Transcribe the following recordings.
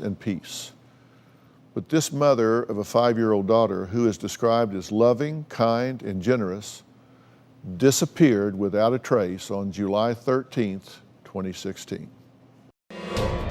and peace. But this mother of a 5-year-old daughter, who is described as loving, kind, and generous, disappeared without a trace on July 13th, 2016.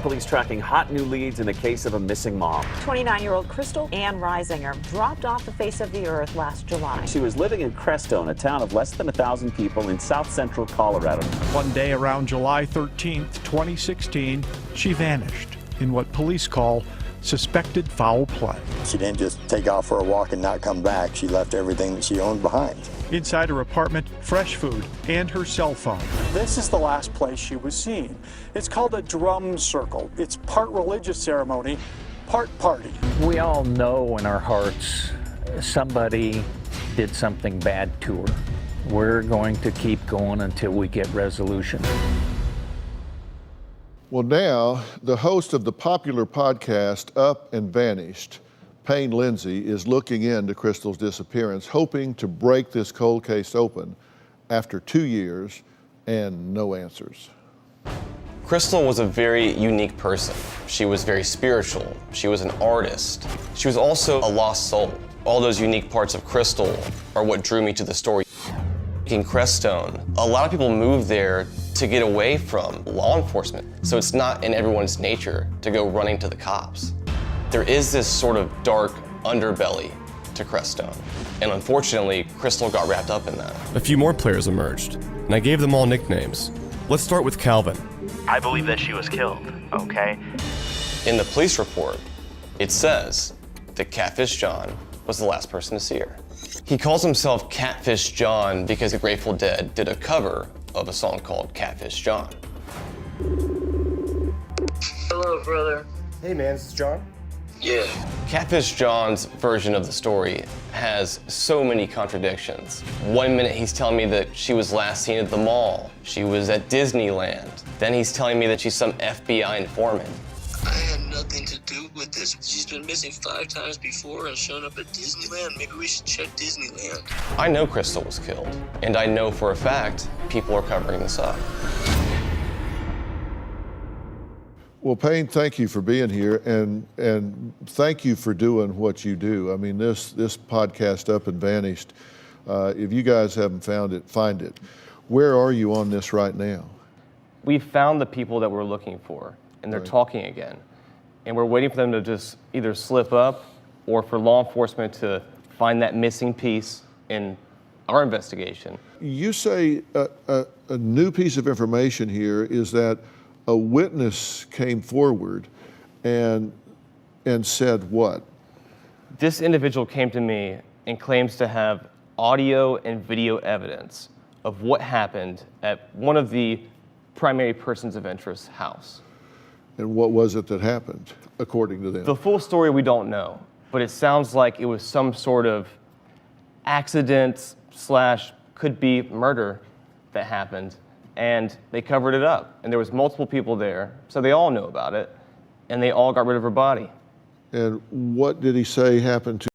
Police tracking hot new leads in the case of a missing mom. 29-year-old Kristal Anne Reisinger dropped off the face of the earth last July. She was living in Crestone, a town of less than 1,000 people in south central Colorado. One day around July 13th, 2016, she vanished in what police call suspected foul play. She didn't just take off for a walk and not come back. She left everything that she owned behind. Inside her apartment, fresh food and her cell phone. This is the last place she was seen. It's called a drum circle. It's part religious ceremony, part party. We all know in our hearts somebody did something bad to her. We're going to keep going until we get resolution. Well, now, the host of the popular podcast Up and Vanished, Payne Lindsey, is looking into Kristal's disappearance, hoping to break this cold case open after 2 years and no answers. Kristal was a very unique person. She was very spiritual. She was an artist. She was also a lost soul. All those unique parts of Kristal are what drew me to the story. In Crestone, a lot of people move there to get away from law enforcement. So it's not in everyone's nature to go running to the cops. There is this sort of dark underbelly to Crestone. And unfortunately, Kristal got wrapped up in that. A few more players emerged, and I gave them all nicknames. Let's start with Calvin. I believe that she was killed, okay? In the police report, it says that Catfish John was the last person to see her. He calls himself Catfish John because the Grateful Dead did a cover of a song called Catfish John. Hello, brother. Hey man, this is John. Yeah. Catfish John's version of the story has so many contradictions. 1 minute he's telling me that she was last seen at the mall. She was at Disneyland. Then he's telling me that she's some FBI informant. I had nothing to do with this. She's been missing 5 times before and shown up at Disneyland. Maybe we should check Disneyland. I know Kristal was killed, and I know for a fact people are covering this up. Well, Payne, thank you for being here, and thank you for doing what you do. I mean, this podcast, Up and Vanished, if you guys haven't found it, find it. Where are you on this right now? We found the people that we're looking for, and they're talking again. And we're waiting for them to just either slip up or for law enforcement to find that missing piece in our investigation. You say a new piece of information here is that a witness came forward and said what? This individual came to me and claims to have audio and video evidence of what happened at one of the primary persons of interest's house. And what was it that happened, according to them? The full story we don't know, but it sounds like it was some sort of accident / could be murder that happened, and they covered it up. And there was multiple people there, so they all knew about it, and they all got rid of her body. And what did he say happened to